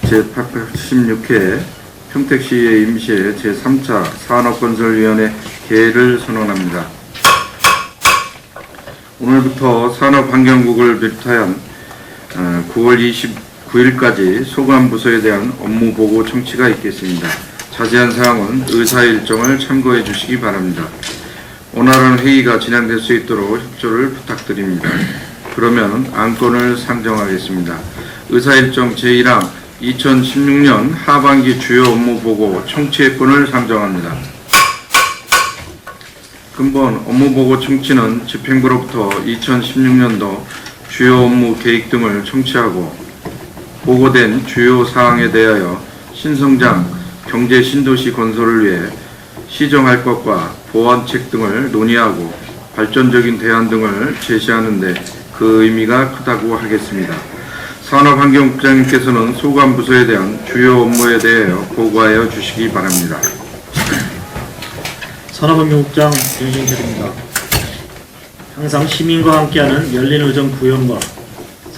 제876회 평택시의 임시회 제3차 산업건설위원회 개회를 선언합니다. 오늘부터 산업환경국을 비롯하여 9월 29일까지 소관부서에 대한 업무보고 청취가 있겠습니다. 자세한 사항은 의사일정을 참고해 주시기 바랍니다. 원활한 회의가 진행될 수 있도록 협조를 부탁드립니다. 그러면 안건을 상정하겠습니다. 의사일정 제1항 2016년 하반기 주요 업무보고 청취건을 상정합니다. 근본 업무보고 청취는 집행부로부터 2016년도 주요 업무 계획 등을 청취하고 보고된 주요 사항에 대하여 신성장 경제 신도시 건설을 위해 시정할 것과 보완책 등을 논의하고 발전적인 대안 등을 제시하는 데 그 의미가 크다고 하겠습니다. 산업환경국장님께서는 소관부서에 대한 주요 업무에 대하여 보고하여 주시기 바랍니다. 산업환경국장 윤신철입니다. 항상 시민과 함께하는 열린의정 구현과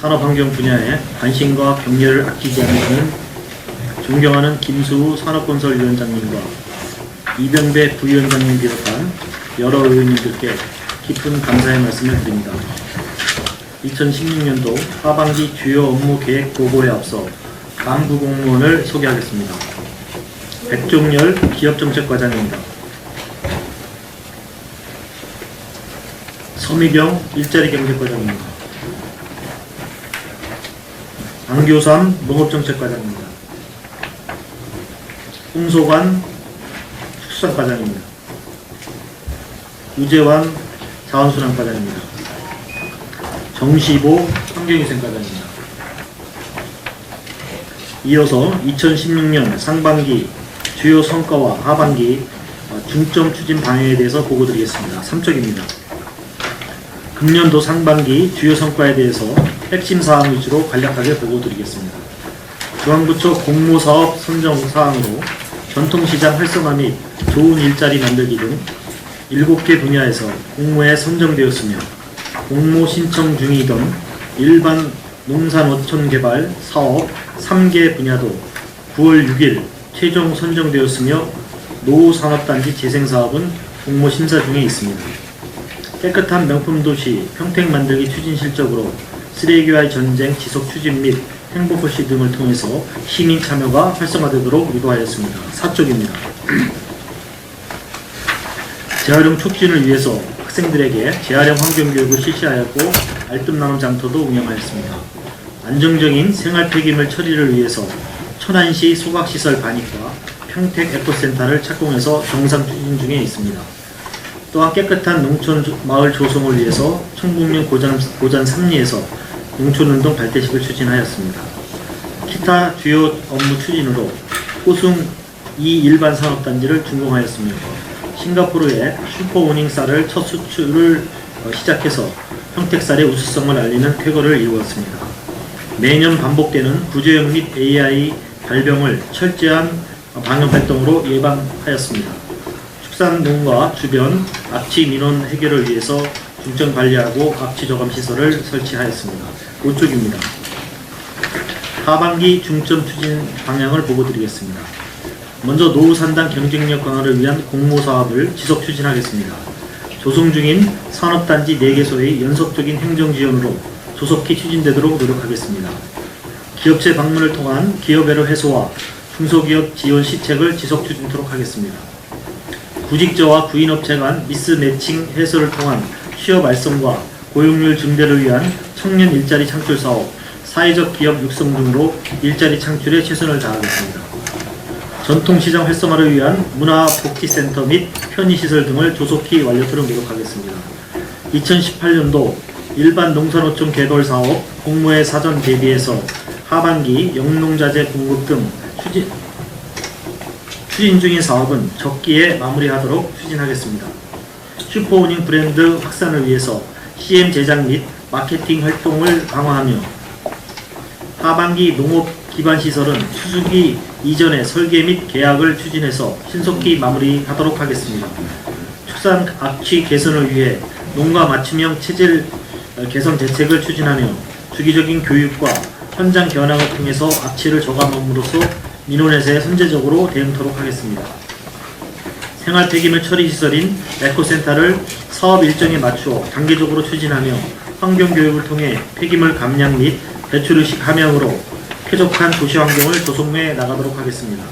산업환경 분야에 관심과 격려를 아끼지 않는 존경하는 김수우 산업건설위원장님과 이병배 부위원장님 비롯한 여러 의원님들께 깊은 감사의 말씀을 드립니다. 2016년도 하반기 주요 업무 계획 보고에 앞서 간부 공무원을 소개하겠습니다. 백종열 기업정책과장입니다. 서미경 일자리경제과장입니다. 안교삼 농업정책과장입니다. 홍소관 축산과장입니다. 우재환 자원순환과장입니다. 정시보 환경위생과장입니다. 이어서 2016년 상반기 주요 성과와 하반기 중점 추진 방향에 대해서 보고드리겠습니다. 3쪽입니다. 금년도 상반기 주요 성과에 대해서 핵심 사항 위주로 간략하게 보고드리겠습니다. 중앙부처 공모사업 선정 사항으로 전통시장 활성화 및 좋은 일자리 만들기 등 7개 분야에서 공모에 선정되었으며 공모 신청 중이던 일반 농산어촌 개발 사업 3개 분야도 9월 6일 최종 선정되었으며 노후산업단지 재생사업은 공모 심사 중에 있습니다. 깨끗한 명품도시 평택 만들기 추진 실적으로 쓰레기와의 전쟁 지속 추진 및 행복호시 등을 통해서 시민 참여가 활성화되도록 유도하였습니다. 4쪽입니다. 재활용 촉진을 위해서 학생들에게 재활용 환경교육을 실시하였고 알뜰나눔 장터도 운영하였습니다. 안정적인 생활 폐기물 처리를 위해서 천안시 소각시설 반입과 평택 에코센터를 착공해서 정상 추진 중에 있습니다. 또한 깨끗한 농촌 마을 조성을 위해서 청북면 고잔 삼리에서 농촌운동 발대식을 추진하였습니다. 기타 주요 업무 추진으로 호숭 2 일반 산업단지를 준공하였으며 싱가포르에 슈퍼오닝 쌀을 첫 수출을 시작해서 평택쌀의 우수성을 알리는 쾌거를 이루었습니다. 매년 반복되는 부조형 및 AI 발병을 철저한 방역활동으로 예방하였습니다. 축산농가 주변 악취 민원 해결을 위해서 중점 관리하고 악취 저감 시설을 설치하였습니다. 5쪽입니다. 하반기 중점 추진 방향을 보고드리겠습니다. 먼저 노후산당 경쟁력 강화를 위한 공모사업을 지속 추진하겠습니다. 조성 중인 산업단지 4개소의 연속적인 행정지원으로 조속히 추진되도록 노력하겠습니다. 기업체 방문을 통한 기업애로 해소와 중소기업 지원 시책을 지속 추진토록 하겠습니다. 구직자와 구인업체 간 미스매칭 해소를 통한 취업 활성과 고용률 증대를 위한 청년 일자리 창출 사업, 사회적 기업 육성 등으로 일자리 창출에 최선을 다하겠습니다. 전통시장 활성화를 위한 문화복지센터 및 편의시설 등을 조속히 완료토록 노력하겠습니다. 2018년도 일반 농산어촌 개발 사업 공모에 사전 대비해서 하반기 영농자재 공급 등 추진 중인 사업은 적기에 마무리하도록 추진하겠습니다. 슈퍼오닝 브랜드 확산을 위해서 CM 제작 및 마케팅 활동을 강화하며 하반기 농업 기반 시설은 수수기 이전의 설계 및 계약을 추진해서 신속히 마무리하도록 하겠습니다. 축산 악취 개선을 위해 농가 맞춤형 체질 개선 대책을 추진하며 주기적인 교육과 현장 견학을 통해서 악취를 저감함으로써 민원회사에 선제적으로 대응토록 하겠습니다. 생활 폐기물 처리 시설인 에코센터를 사업 일정에 맞추어 단계적으로 추진하며 환경교육을 통해 폐기물 감량 및 배출의식 함양으로 쾌적한 도시 환경을 조성해 나가도록 하겠습니다.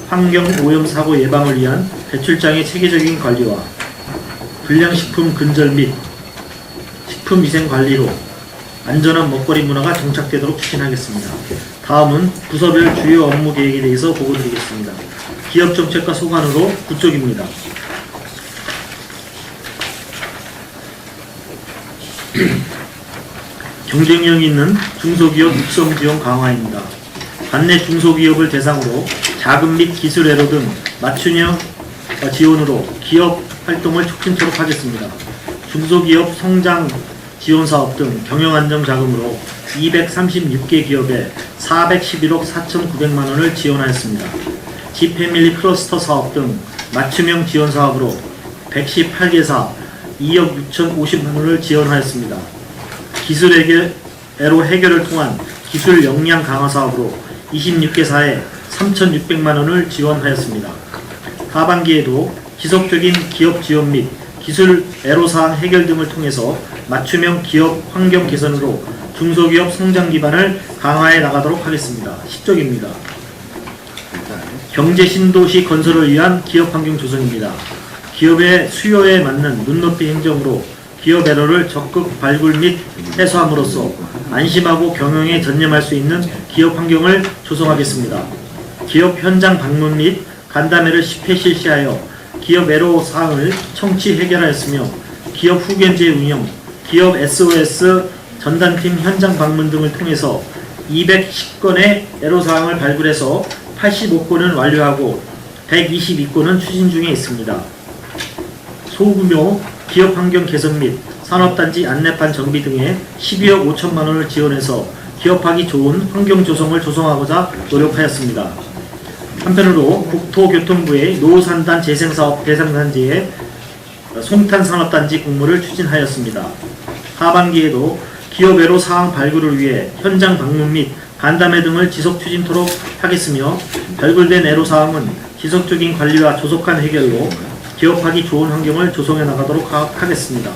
환경 오염 사고 예방을 위한 배출장의 체계적인 관리와 불량식품 근절 및 식품위생 관리로 안전한 먹거리 문화가 정착되도록 추진하겠습니다. 다음은 부서별 주요 업무 계획에 대해서 보고드리겠습니다. 기업정책과 소관으로 9쪽입니다. 경쟁력 있는 중소기업 육성 지원 강화입니다. 관내 중소기업을 대상으로 자금 및 기술 애로 등 맞춤형 지원으로 기업 활동을 촉진토록 하겠습니다. 중소기업 성장 지원 사업 등 경영 안정 자금으로 236개 기업에 411억 4,900만 원을 지원하였습니다. 지패밀리 클러스터 사업 등 맞춤형 지원 사업으로 118개사 2억 6,050만 원을 지원하였습니다. 기술 애로 해결을 통한 기술 역량 강화 사업으로 26개사에 3,600만 원을 지원하였습니다. 하반기에도 지속적인 기업 지원 및 기술 애로사항 해결 등을 통해서 맞춤형 기업 환경 개선으로 중소기업 성장 기반을 강화해 나가도록 하겠습니다. 10쪽입니다. 경제 신도시 건설을 위한 기업 환경 조성입니다. 기업의 수요에 맞는 눈높이 행정으로 기업 애로를 적극 발굴 및 해소함으로써 안심하고 경영에 전념할 수 있는 기업 환경을 조성하겠습니다. 기업 현장 방문 및 간담회를 10회 실시하여 기업 애로 사항을 청취 해결하였으며 기업 후견제 운영, 기업 SOS 전담팀 현장 방문 등을 통해서 210건의 애로사항을 발굴해서 85건은 완료하고 122건은 추진 중에 있습니다. 소규모 기업 환경 개선 및 산업단지 안내판 정비 등에 12억 5천만 원을 지원해서 기업하기 좋은 환경 조성을 조성하고자 노력하였습니다. 한편으로 국토교통부의 노후산단 재생사업 대상단지에 송탄산업단지 공모를 추진하였습니다. 하반기에도 기업 애로 사항 발굴을 위해 현장 방문 및 간담회 등을 지속 추진토록 하겠으며 발굴된 애로 사항은 지속적인 관리와 조속한 해결로 기업하기 좋은 환경을 조성해 나가도록 하겠습니다.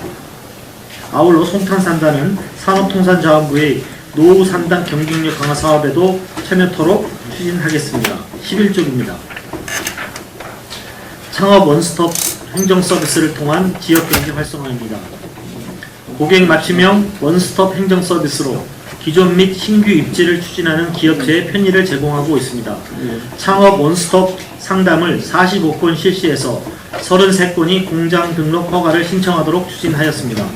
아울러 송탄산단은 산업통상자원부의 노후산단 경쟁력 강화 사업에도 참여토록 추진하겠습니다. 11쪽입니다. 창업 원스톱 행정 서비스를 통한 지역경제 활성화입니다. 고객 맞춤형 원스톱 행정 서비스로 기존 및 신규 입지를 추진하는 기업체에 편의를 제공하고 있습니다. 창업 원스톱 상담을 45건 실시해서 33건이 공장 등록 허가를 신청하도록 추진하였습니다.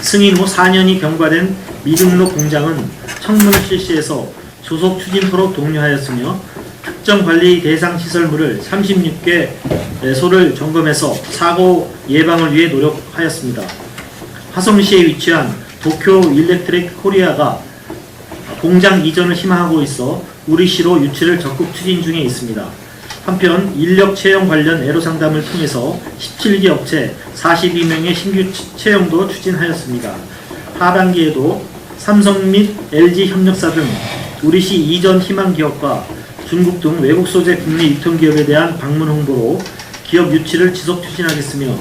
승인 후 4년이 경과된 미등록 공장은 청문을 실시해서 조속 추진토록 독려하였으며 특정 관리 대상 시설물을 36개소를 점검해서 사고 예방을 위해 노력하였습니다. 화성시에 위치한 도쿄 일렉트릭 코리아가 공장 이전을 희망하고 있어 우리시로 유치를 적극 추진 중에 있습니다. 한편 인력 채용 관련 애로 상담을 통해서 17개 업체 42명의 신규 채용도 추진하였습니다. 하반기에도 삼성 및 LG 협력사 등 우리시 이전 희망 기업과 중국 등 외국 소재 국내 유통기업에 대한 방문 홍보로 기업 유치를 지속 추진하겠으며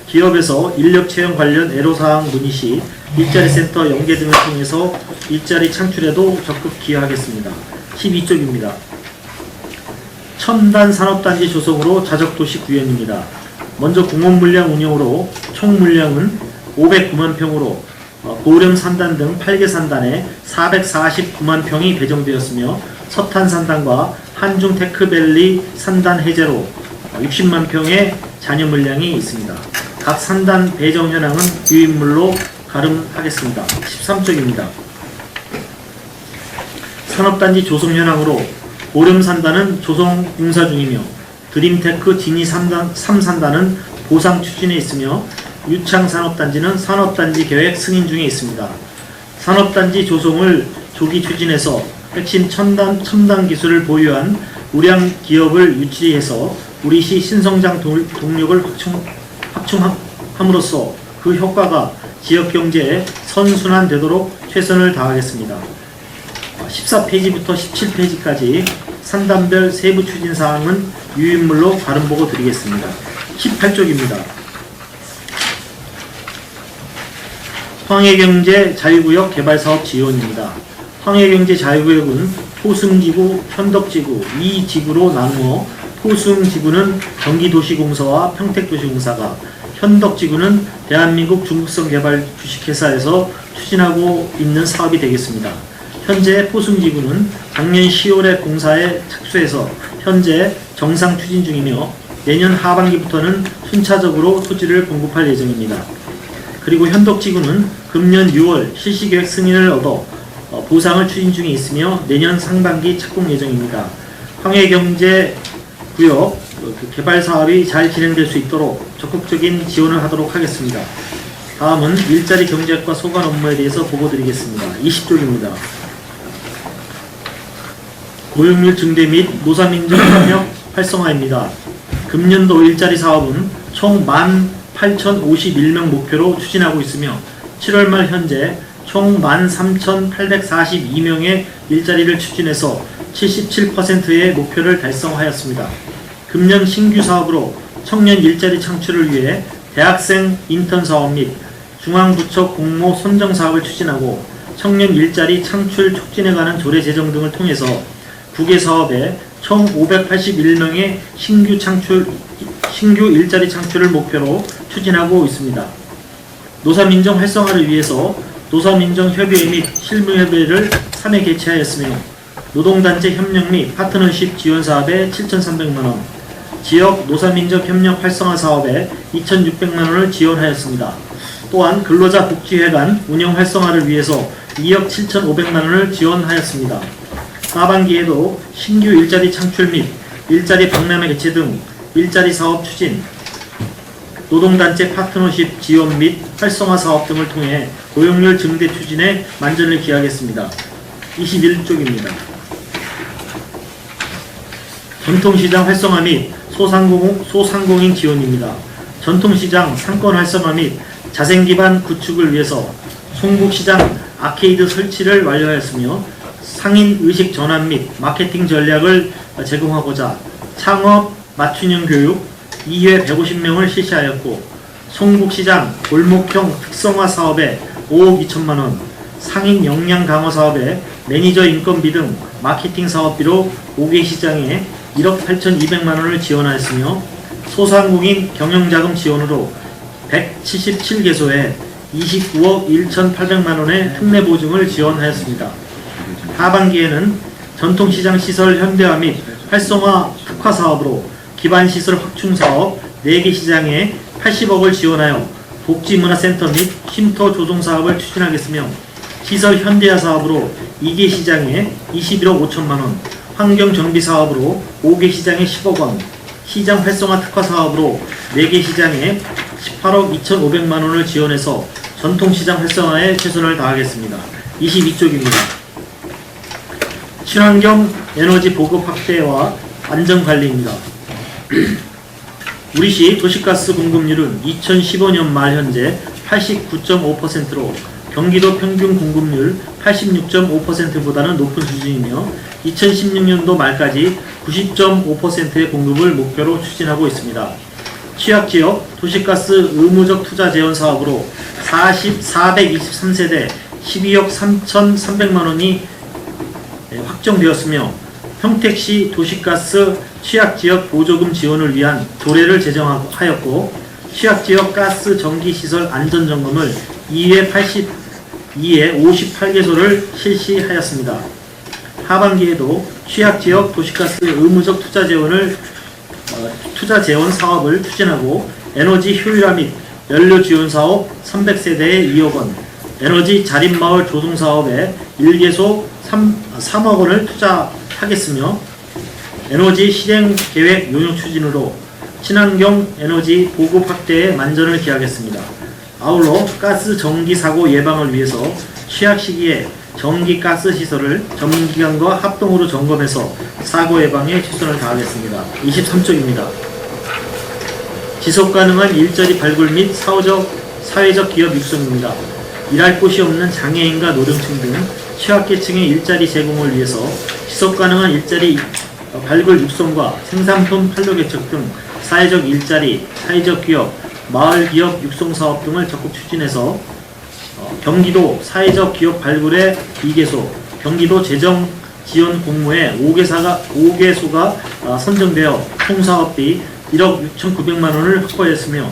기업에서 인력 채용 관련 애로사항 문의 시 일자리 센터 연계 등을 통해서 일자리 창출에도 적극 기여하겠습니다. 12쪽입니다. 첨단 산업단지 조성으로 자적도시 구현입니다. 먼저 공업물량 운영으로 총 물량은 509만 평으로 고령 산단 등 8개 산단에 449만 평이 배정되었으며 서탄 산단과 한중 테크밸리 산단 해제로 60만 평의 잔여 물량이 있습니다. 각 산단 배정 현황은 유인물로 가름하겠습니다. 13쪽입니다. 산업단지 조성 현황으로 고령 산단은 조성 공사 중이며 드림테크 진이 3산단은 보상 추진에 있으며 유창 산업단지는 산업단지 계획 승인 중에 있습니다. 산업단지 조성을 조기 추진해서 핵심 첨단 기술을 보유한 우량 기업을 유치해서 우리시 신성장 동력을 확충함으로써 그 효과가 지역 경제에 선순환되도록 최선을 다하겠습니다. 14페이지부터 17페이지까지 산단별 세부 추진사항은 유인물로 바른 보고 드리겠습니다. 18쪽입니다. 황해경제 자유구역 개발사업 지원입니다. 황해경제 자유구역은 포승지구, 현덕지구, 이 지구로 나누어 포승지구는 경기도시공사와 평택도시공사가, 현덕지구는 대한민국 중국성 개발 주식회사에서 추진하고 있는 사업이 되겠습니다. 현재 포승지구는 작년 10월에 공사에 착수해서 현재 정상 추진 중이며 내년 하반기부터는 순차적으로 토지를 공급할 예정입니다. 그리고 현덕지구는 금년 6월 실시계획 승인을 얻어 보상을 추진 중에 있으며 내년 상반기 착공 예정입니다. 황해경제구역 개발 사업이 잘 진행될 수 있도록 적극적인 지원을 하도록 하겠습니다. 다음은 일자리 경제학과 소관 업무에 대해서 보고드리겠습니다. 20쪽입니다. 고용률 증대 및 노사민정 협력 활성화입니다. 금년도 일자리 사업은 총 18,051명 목표로 추진하고 있으며 7월 말 현재 총 13,842명의 일자리를 추진해서 77%의 목표를 달성하였습니다. 금년 신규 사업으로 청년 일자리 창출을 위해 대학생 인턴 사업 및 중앙부처 공모 선정 사업을 추진하고 청년 일자리 창출 촉진에 관한 조례 제정 등을 통해서 국외 사업에 총 581명의 신규 일자리 창출을 목표로 추진하고 있습니다. 노사민정 활성화를 위해서 노사민정협의회 및 실무협의회를 3회 개최하였으며 노동단체 협력 및 파트너십 지원 사업에 7,300만원, 지역 노사민정 협력 활성화 사업에 2,600만원을 지원하였습니다. 또한 근로자 복지회관 운영 활성화를 위해서 2억 7,500만원을 지원하였습니다. 하반기에도 신규 일자리 창출 및 일자리 박람회 개최 등 일자리 사업 추진, 노동단체 파트너십 지원 및 활성화 사업 등을 통해 고용률 증대 추진에 만전을 기하겠습니다. 21쪽입니다. 전통시장 활성화 및 소상공인 지원입니다. 전통시장 상권 활성화 및 자생기반 구축을 위해서 송북시장 아케이드 설치를 완료하였으며 상인 의식 전환 및 마케팅 전략을 제공하고자 창업 맞춤형 교육 2회 150명을 실시하였고 송북시장 골목형 특성화 사업에 5억 2천만원, 상인 역량 강화 사업에 매니저 인건비 등 마케팅 사업비로 5개 시장에 1억 8,200만원을 지원하였으며 소상공인 경영자금 지원으로 177개소에 29억 1,800만원의 특례 보증을 지원하였습니다. 하반기에는 전통시장 시설 현대화 및 활성화 특화 사업으로 기반시설 확충 사업 4개 시장에 80억을 지원하여 복지문화센터 및 쉼터 조성 사업을 추진하겠으며 시설 현대화 사업으로 2개 시장에 21억 5천만원, 환경정비 사업으로 5개 시장에 10억원, 시장 활성화 특화 사업으로 4개 시장에 18억 2,500만원을 지원해서 전통시장 활성화에 최선을 다하겠습니다. 22쪽입니다. 친환경 에너지 보급 확대와 안전관리입니다. 우리시 도시가스 공급률은 2015년 말 현재 89.5%로 경기도 평균 공급률 86.5%보다는 높은 수준이며 2016년도 말까지 90.5%의 공급을 목표로 추진하고 있습니다. 취약지역 도시가스 의무적 투자 재원 사업으로 423세대 12억 3,300만원이 확정되었으며 평택시 도시가스 취약지역 보조금 지원을 위한 조례를 제정하였고 취약지역 가스 전기시설 안전점검을 2회 58개소를 실시하였습니다. 하반기에도 취약지역 도시가스 의무적 투자 재원 사업을 추진하고 에너지 효율화 및 연료 지원 사업 300세대에 2억원, 에너지 자립마을 조성 사업에 1개소 3억원을 투자하겠으며 에너지 실행 계획 용역 추진으로 친환경 에너지 보급 확대에 만전을 기하겠습니다. 아울러 가스 전기 사고 예방을 위해서 취약 시기에 전기 가스 시설을 전문기관과 합동으로 점검해서 사고 예방에 최선을 다하겠습니다. 23쪽입니다. 지속가능한 일자리 발굴 및 사회적 기업 육성입니다. 일할 곳이 없는 장애인과 노령층 등 취약계층의 일자리 제공을 위해서 지속가능한 일자리 발굴 육성과 생산품 판로 개척 등 사회적 일자리, 사회적 기업, 마을 기업 육성 사업 등을 적극 추진해서 경기도 사회적 기업 발굴의 2개소, 경기도 재정 지원 공모에 5개소가 선정되어 총 사업비 1억 6,900만 원을 확보했으며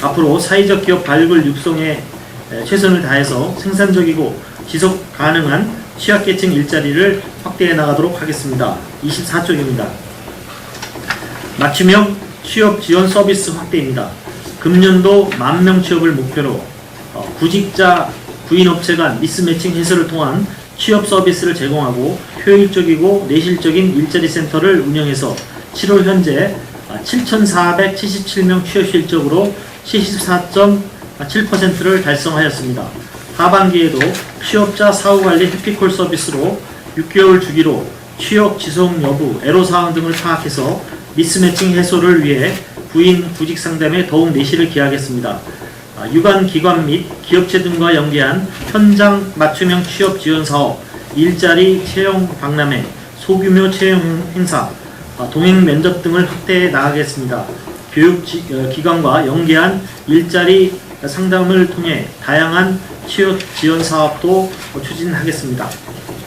앞으로 사회적 기업 발굴 육성에 최선을 다해서 생산적이고 지속 가능한 취약계층 일자리를 확대해 나가도록 하겠습니다. 24쪽입니다. 맞춤형 취업 지원 서비스 확대입니다. 금년도 10,000명 취업을 목표로 구직자, 구인업체 간 미스매칭 해소를 통한 취업 서비스를 제공하고 효율적이고 내실적인 일자리 센터를 운영해서 7월 현재 7,477명 취업 실적으로 74.7%를 달성하였습니다. 하반기에도 취업자 사후관리 해피콜 서비스로 6개월 주기로 취업 지속 여부, 애로사항 등을 파악해서 미스매칭 해소를 위해 구인 구직 상담에 더욱 내실을 기하겠습니다. 유관기관 및 기업체 등과 연계한 현장 맞춤형 취업 지원 사업, 일자리 채용 박람회, 소규모 채용 행사, 동행 면접 등을 확대해 나가겠습니다. 교육기관과 연계한 일자리 상담을 통해 다양한 취업 지원 사업도 추진하겠습니다.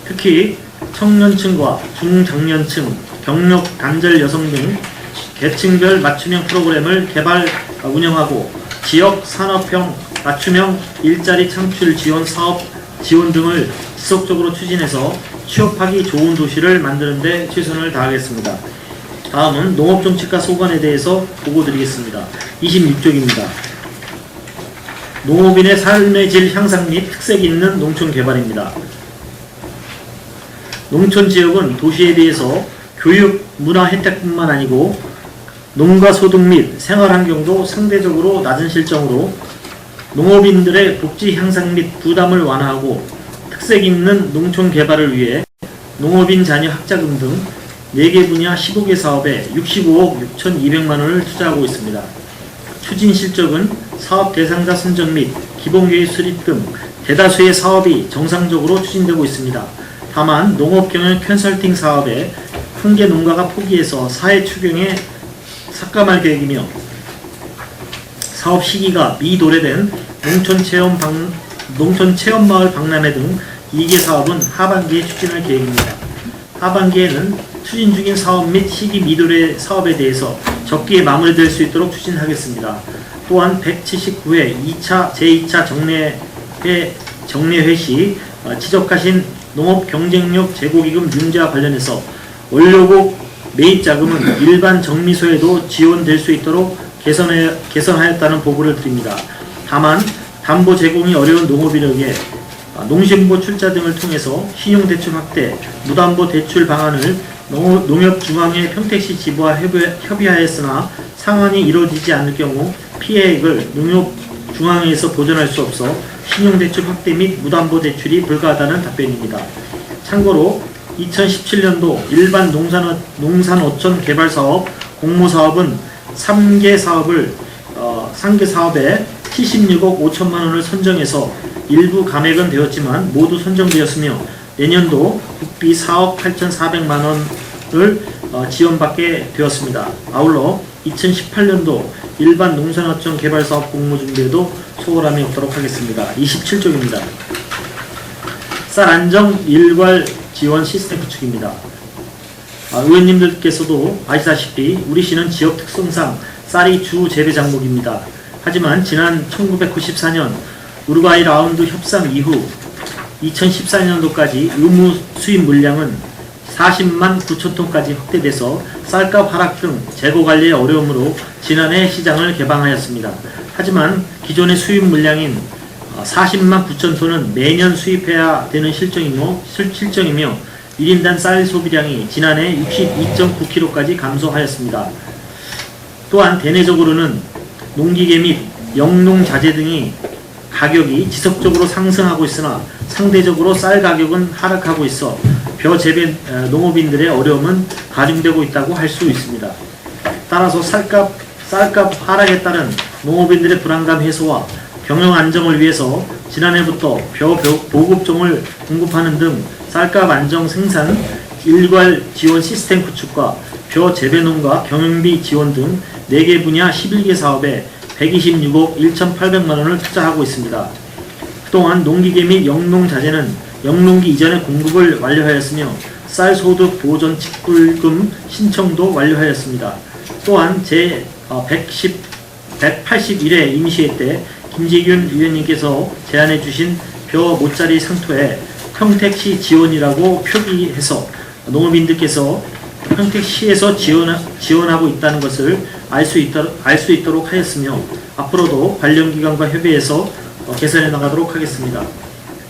특히 청년층과 중장년층, 경력 단절 여성 등 계층별 맞춤형 프로그램을 개발, 운영하고 지역 산업형 맞춤형 일자리 창출 지원 사업 지원 등을 지속적으로 추진해서 취업하기 좋은 도시를 만드는 데 최선을 다하겠습니다. 다음은 농업정책과 소관에 대해서 보고드리겠습니다. 26쪽입니다. 농업인의 삶의 질 향상 및 특색 있는 농촌 개발입니다. 농촌 지역은 도시에 비해서 교육, 문화 혜택뿐만 아니고 농가 소득 및 생활 환경도 상대적으로 낮은 실정으로 농업인들의 복지 향상 및 부담을 완화하고 특색 있는 농촌 개발을 위해 농업인 자녀 학자금 등 4개 분야 15개 사업에 65억 6,200만 원을 투자하고 있습니다. 추진 실적은 사업 대상자 선정 및 기본계획 수립 등 대다수의 사업이 정상적으로 추진되고 있습니다. 다만 농업경영 컨설팅 사업에 한 개 농가가 포기해서 사회 추경에 삭감할 계획이며 사업 시기가 미도래된 농촌 체험마을 박람회 등 2개 사업은 하반기에 추진할 계획입니다. 하반기에는 추진 중인 사업 및 시기 미도래 사업에 대해서 적기에 마무리될 수 있도록 추진하겠습니다. 또한 179회 제2차 정례회 시 지적하신 농업 경쟁력 제고기금 융자와 관련해서 원료국 매입 자금은 일반 정미소에도 지원될 수 있도록 개선하였다는 보고를 드립니다. 다만 담보 제공이 어려운 농업인에게 농심보 출자 등을 통해서 신용대출 확대, 무담보 대출 방안을 농협중앙회 평택시 지부와 협의하였으나 상환이 이루어지지 않을 경우 피해액을 농협중앙회에서 보전할 수 없어 신용대출 확대 및 무담보 대출이 불가하다는 답변입니다. 참고로 2017년도 일반 농산어촌 개발사업 공모사업은 3개 사업에 76억 5천만 원을 선정해서 일부 감액은 되었지만 모두 선정되었으며 내년도 국비 4억 8,400만 원을 지원받게 되었습니다. 아울러 2018년도 일반 농산어촌 개발사업 공모 준비에도 소홀함이 없도록 하겠습니다. 27쪽입니다. 쌀 안정 일괄 지원 시스템 구축입니다. 의원님들께서도 아시다시피 우리 시는 지역 특성상 쌀이 주 재배 작목입니다. 하지만 지난 1994년 우루과이 라운드 협상 이후 2014년도까지 의무 수입 물량은 40만 9천 톤까지 확대돼서 쌀값 하락 등 재고 관리의 어려움으로 지난해 시장을 개방하였습니다. 하지만 기존의 수입 물량인 40만 9천 톤은 매년 수입해야 되는 실정이며 1인당 쌀 소비량이 지난해 62.9kg까지 감소하였습니다. 또한 대내적으로는 농기계 및 영농자재 등이 가격이 지속적으로 상승하고 있으나 상대적으로 쌀 가격은 하락하고 있어 벼재배 농업인들의 어려움은 가중되고 있다고 할 수 있습니다. 따라서 쌀값 하락에 따른 농업인들의 불안감 해소와 경영 안정을 위해서 지난해부터 벼 보급종을 공급하는 등 쌀값 안정 생산 일괄 지원 시스템 구축과 벼 재배농가 경영비 지원 등 4개 분야 11개 사업에 126억 1,800만 원을 투자하고 있습니다. 그동안 농기계 및 영농자재는 영농기 이전에 공급을 완료하였으며 쌀 소득 보전 직불금 신청도 완료하였습니다. 또한 제 181회 임시회 때 김재균 위원님께서 제안해 주신 벼 모짜리 상토에 평택시 지원이라고 표기해서 농업인들께서 평택시에서 지원하고 있다는 것을 알 수 있도록 하였으며 앞으로도 관련기관과 협의해서 개선해 나가도록 하겠습니다.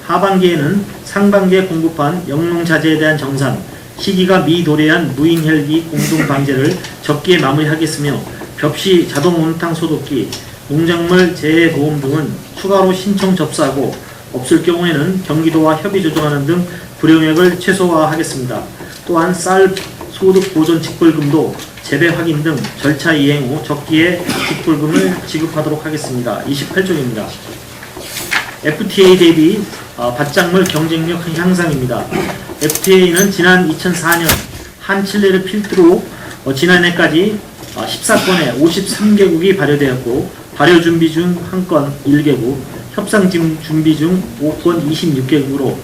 하반기에는 상반기에 공급한 영농자재에 대한 정산, 시기가 미도래한 무인혈기 공동 방제를 적기에 마무리하겠으며 벽시 자동 온탕 소독기, 농작물 재해 보험 등은 추가로 신청 접수하고 없을 경우에는 경기도와 협의 조정하는 등 불용액을 최소화하겠습니다. 또한 쌀 소득 보존 직불금도 재배 확인 등 절차 이행 후 적기에 직불금을 지급하도록 하겠습니다. 28쪽입니다. FTA 대비 밭작물 경쟁력 향상입니다. FTA는 지난 2004년 한 칠레를 필두로 지난해까지 14건에 53개국이 발효되었고 발효 준비 중 1건 1개국, 협상 준비 중 5건 26개국으로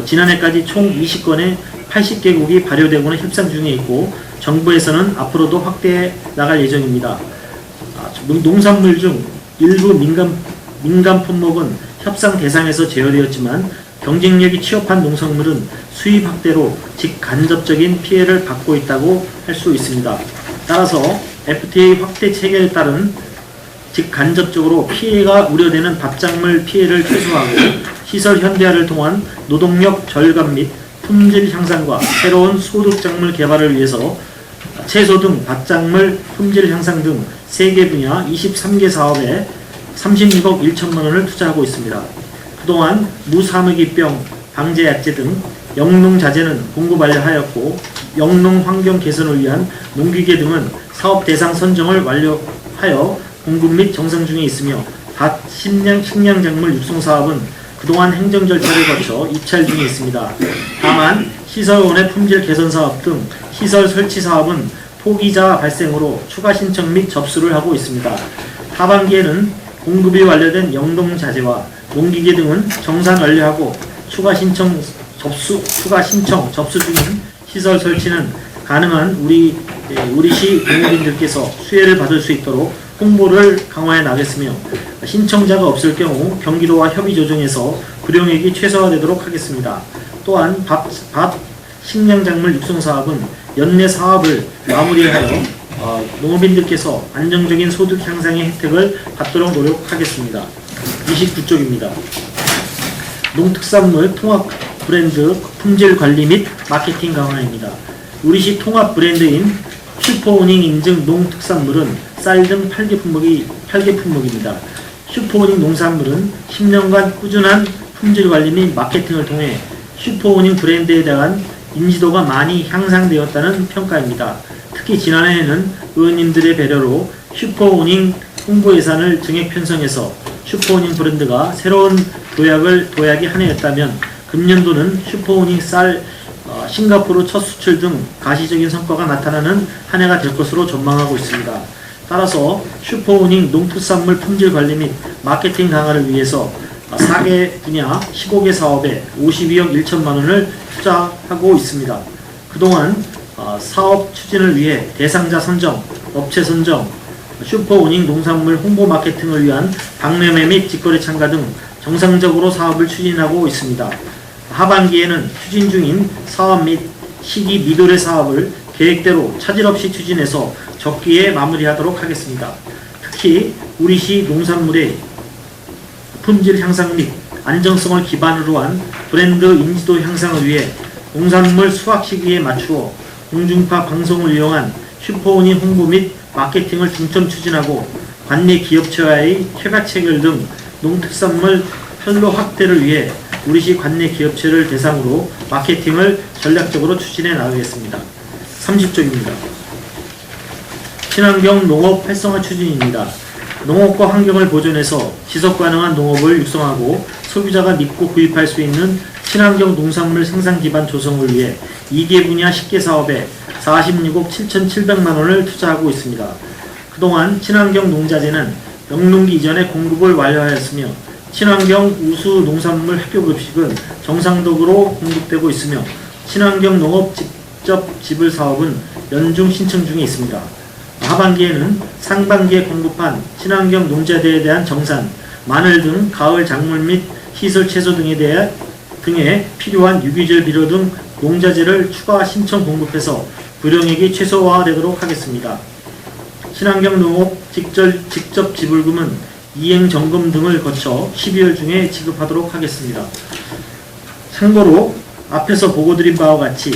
지난해까지 총 20건에 80개국이 발효되고는 협상 중에 있고 정부에서는 앞으로도 확대해 나갈 예정입니다. 농산물 중 일부 민간 품목은 협상 대상에서 제외되었지만 경쟁력이 취업한 농산물은 수입 확대로 직간접적인 피해를 받고 있다고 할 수 있습니다. 따라서 FTA 확대 체계에 따른 직간접적으로 피해가 우려되는 밭작물 피해를 최소화하고 시설 현대화를 통한 노동력 절감 및 품질 향상과 새로운 소득작물 개발을 위해서 채소 등 밭작물 품질 향상 등 3개 분야 23개 사업에 36억 1천만 원을 투자하고 있습니다. 그동안 무사마귀병 방제약제 등 영농자재는 공급 완료하였고 영농 환경 개선을 위한 농기계 등은 사업 대상 선정을 완료하여 공급 및 정상 중에 있으며 밭 식량작물 육성 사업은 그동안 행정 절차를 거쳐 입찰 중에 있습니다. 다만 시설원의 품질 개선 사업 등 시설 설치 사업은 포기자 발생으로 추가 신청 및 접수를 하고 있습니다. 하반기에는 공급이 완료된 영농자재와 농기계 등은 정산 완료하고 추가 신청 접수 중인 시설 설치는 가능한 우리 시 농업인들께서 수혜를 받을 수 있도록 홍보를 강화해 나가겠으며 신청자가 없을 경우 경기도와 협의 조정해서 불용액이 최소화되도록 하겠습니다. 또한 밥 식량작물 육성 사업은 연내 사업을 마무리하여 농업인들께서 안정적인 소득 향상의 혜택을 받도록 노력하겠습니다. 29쪽입니다. 농특산물 통합 브랜드 품질 관리 및 마케팅 강화입니다. 우리시 통합 브랜드인 슈퍼오닝 인증 농특산물은 쌀 등 8개 품목입니다. 슈퍼오닝 농산물은 10년간 꾸준한 품질 관리 및 마케팅을 통해 슈퍼오닝 브랜드에 대한 인지도가 많이 향상되었다는 평가입니다. 특히 지난해에는 의원님들의 배려로 슈퍼오닝 홍보 예산을 증액 편성해서 슈퍼오닝 브랜드가 새로운 도약이 한 해였다면 금년도는 슈퍼오닝 쌀 싱가포르 첫 수출 등 가시적인 성과가 나타나는 한 해가 될 것으로 전망하고 있습니다. 따라서 슈퍼오닝 농특산물 품질 관리 및 마케팅 강화를 위해서 4개 분야 15개 사업에 52억 1천만 원을 투자하고 있습니다. 그동안 사업 추진을 위해 대상자 선정, 업체 선정, 슈퍼오닝 농산물 홍보 마케팅을 위한 박람회 및 직거래 참가 등 정상적으로 사업을 추진하고 있습니다. 하반기에는 추진 중인 사업 및 시기 미도래 사업을 계획대로 차질 없이 추진해서 적기에 마무리하도록 하겠습니다. 특히 우리시 농산물의 품질 향상 및 안정성을 기반으로 한 브랜드 인지도 향상을 위해 농산물 수확 시기에 맞추어 공중파 방송을 이용한 슈퍼오닝 홍보 및 마케팅을 중점 추진하고 관내 기업체와의 협약 체결 등 농특산물 판로 확대를 위해 우리시 관내 기업체를 대상으로 마케팅을 전략적으로 추진해 나가겠습니다. 30쪽입니다. 친환경 농업 활성화 추진입니다. 농업과 환경을 보존해서 지속 가능한 농업을 육성하고 소비자가 믿고 구입할 수 있는 친환경 농산물 생산 기반 조성을 위해 2개 분야 10개 사업에 46억 7,700만 원을 투자하고 있습니다. 그동안 친환경 농자재는 영농기 이전에 공급을 완료하였으며 친환경 우수 농산물 학교급식은 정상적으로 공급되고 있으며 친환경 농업 직접 지불 사업은 연중 신청 중에 있습니다. 하반기에는 상반기에 공급한 친환경 농자재에 대한 정산, 마늘 등 가을 작물 및 시설 채소 등에 필요한 유기질 비료 등 농자재를 추가 신청 공급해서 불용액이 최소화되도록 하겠습니다. 친환경 농업 직접 지불금은 이행 점검 등을 거쳐 12월 중에 지급하도록 하겠습니다. 참고로 앞에서 보고드린 바와 같이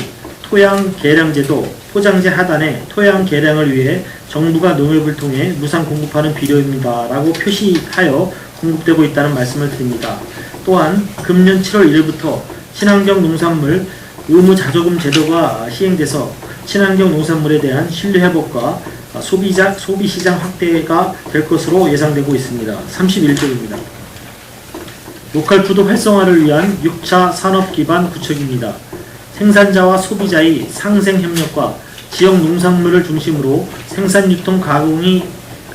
토양 개량제도 포장재 하단에 토양 개량을 위해 정부가 농협을 통해 무상 공급하는 비료입니다 라고 표시하여 공급되고 있다는 말씀을 드립니다. 또한 금년 7월 1일부터 친환경 농산물 의무 자조금 제도가 시행돼서 친환경 농산물에 대한 신뢰 회복과 소비시장 확대가 될 것으로 예상되고 있습니다. 31쪽입니다. 로컬푸드 활성화를 위한 6차 산업 기반 구축입니다. 생산자와 소비자의 상생 협력과 지역 농산물을 중심으로 생산 유통 가공이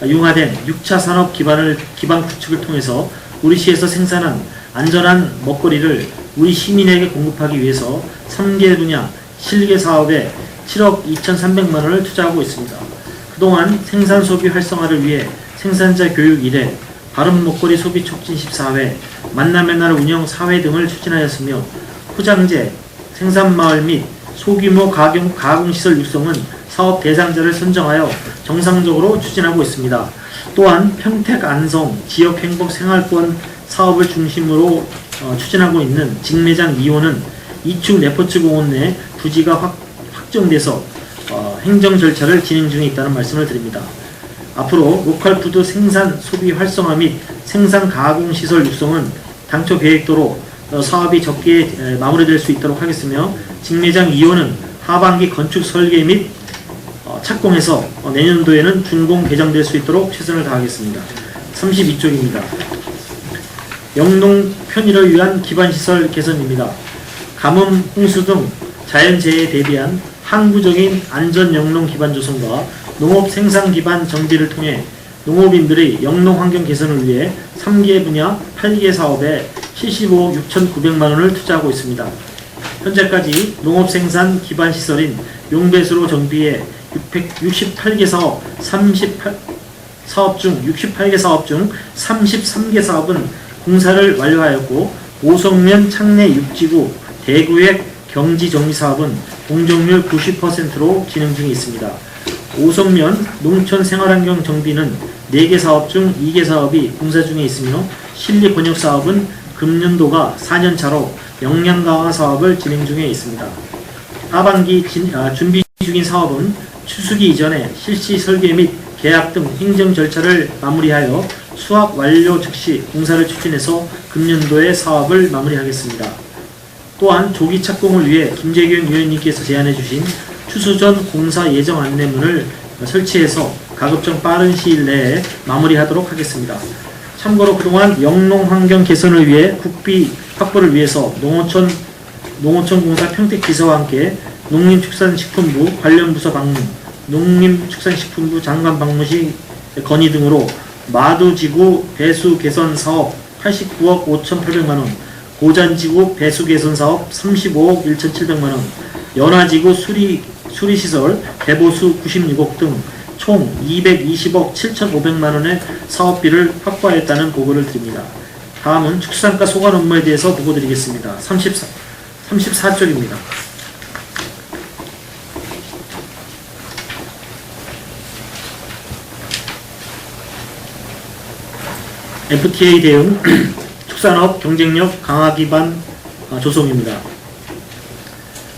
융화된 6차 산업 기반 구축을 통해서 우리 시에서 생산한 안전한 먹거리를 우리 시민에게 공급하기 위해서 3개 분야 실계 사업에 7억 2,300만 원을 투자하고 있습니다. 그동안 생산 소비 활성화를 위해 생산자 교육 1회, 바른 먹거리 소비 촉진 14회, 만남의 날 운영 4회 등을 추진하였으며 포장재, 생산마을 및 소규모 가공시설 육성은 사업 대상자를 선정하여 정상적으로 추진하고 있습니다. 또한 평택 안성 지역행복생활권 사업을 중심으로 추진하고 있는 직매장 2호는 이축 레포츠 공원 내 부지가 확정돼서 행정 절차를 진행 중에 있다는 말씀을 드립니다. 앞으로 로컬푸드 생산 소비 활성화 및 생산 가공시설 육성은 당초 계획대로 사업이 적게 마무리될 수 있도록 하겠으며 직매장 2호는 하반기 건축 설계 및 착공해서 내년도에는 준공 개장될 수 있도록 최선을 다하겠습니다. 32쪽입니다. 영농 편의를 위한 기반시설 개선입니다. 가뭄, 홍수 등 자연재해에 대비한 항구적인 안전 영농 기반 조성과 농업 생산 기반 정비를 통해 농업인들의 영농 환경 개선을 위해 3개 분야 8개 사업에 75억 6,900만 원을 투자하고 있습니다. 현재까지 농업 생산 기반 시설인 용배수로 정비해 68개 사업, 68개 사업 중 33개 사업은 공사를 완료하였고 오성면 창내 육지구 대구역 경지 정비 사업은 공정률 90%로 진행 중에 있습니다. 오성면 농촌 생활환경 정비는 4개 사업 중 2개 사업이 공사 중에 있으며 실리 번역 사업은 금년도가 4년차로 역량 강화 사업을 진행 중에 있습니다. 하반기 준비 중인 사업은 추수기 이전에 실시 설계 및 계약 등 행정 절차를 마무리하여 수확 완료 즉시 공사를 추진해서 금년도에 사업을 마무리하겠습니다. 또한 조기 착공을 위해 김재균 위원님께서 제안해 주신 추수 전 공사 예정 안내문을 설치해서 가급적 빠른 시일 내에 마무리하도록 하겠습니다. 참고로 그동안 영농 환경 개선을 위해 국비 확보를 위해서 농어촌공사 평택지사와 함께 농림축산식품부 관련 부서 방문, 농림축산식품부 장관 방문 시 건의 등으로 마두지구 배수 개선 사업 89억 5,800만 원, 고잔지구 배수 개선 사업 35억 1,700만 원, 연화지구 수리시설 대보수 96억 등 총 220억 7,500만 원의 사업비를 확보하였다는 보고를 드립니다. 다음은 축산가 소관 업무에 대해서 보고드리겠습니다. 34쪽입니다. FTA 대응 축산업 경쟁력 강화 기반 조성입니다.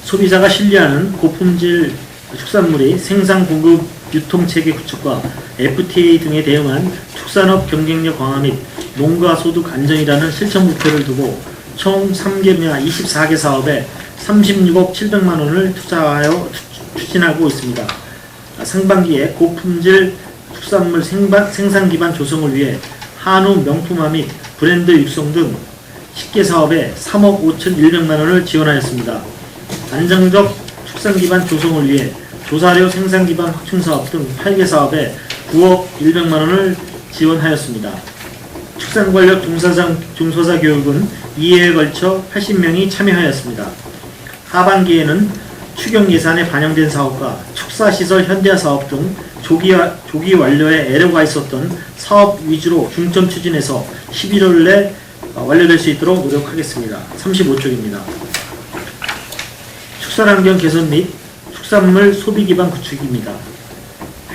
소비자가 신뢰하는 고품질 축산물의 생산 공급 유통체계 구축과 FTA 등에 대응한 축산업 경쟁력 강화 및 농가 소득 안정이라는 실천 목표를 두고 총 3개 분야 24개 사업에 36억 700만 원을 투자하여 추진하고 있습니다. 상반기에 고품질 축산물 생산 기반 조성을 위해 한우 명품화 및 브랜드 육성 등 10개 사업에 3억 5,100만 원을 지원하였습니다. 안정적 축산 기반 조성을 위해 조사료 생산 기반 확충 사업 등 8개 사업에 9억 100만 원을 지원하였습니다. 축산 관련 중소사 교육은 2회에 걸쳐 80명이 참여하였습니다. 하반기에는 추경 예산에 반영된 사업과 축사시설 현대화 사업 등 조기 완료에 애로가 있었던 사업 위주로 중점 추진해서 11월 내 완료될 수 있도록 노력하겠습니다. 35쪽입니다. 축산환경 개선 및 축산물 소비 기반 구축입니다.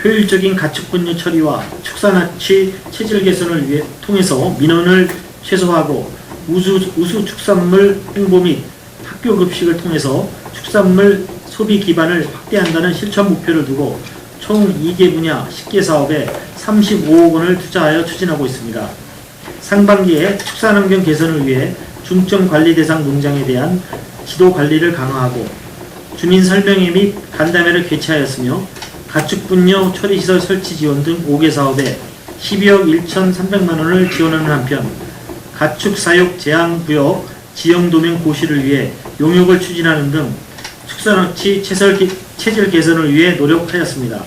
효율적인 가축 분뇨 처리와 축산화치 체질 개선을 통해서 민원을 최소화하고 우수 축산물 홍보 및 학교 급식을 통해서 축산물 소비 기반을 확대한다는 실천 목표를 두고 총 2개 분야 10개 사업에 35억 원을 투자하여 추진하고 있습니다. 상반기에 축산환경 개선을 위해 중점 관리 대상 농장에 대한 지도 관리를 강화하고 주민 설명회 및 간담회를 개최하였으며 가축 분뇨 처리시설 설치 지원 등 5개 사업에 12억 1,300만 원을 지원하는 한편 가축 사육 제한 구역 지형 도면 고시를 위해 용역을 추진하는 등 축산업체 체질 개선을 위해 노력하였습니다.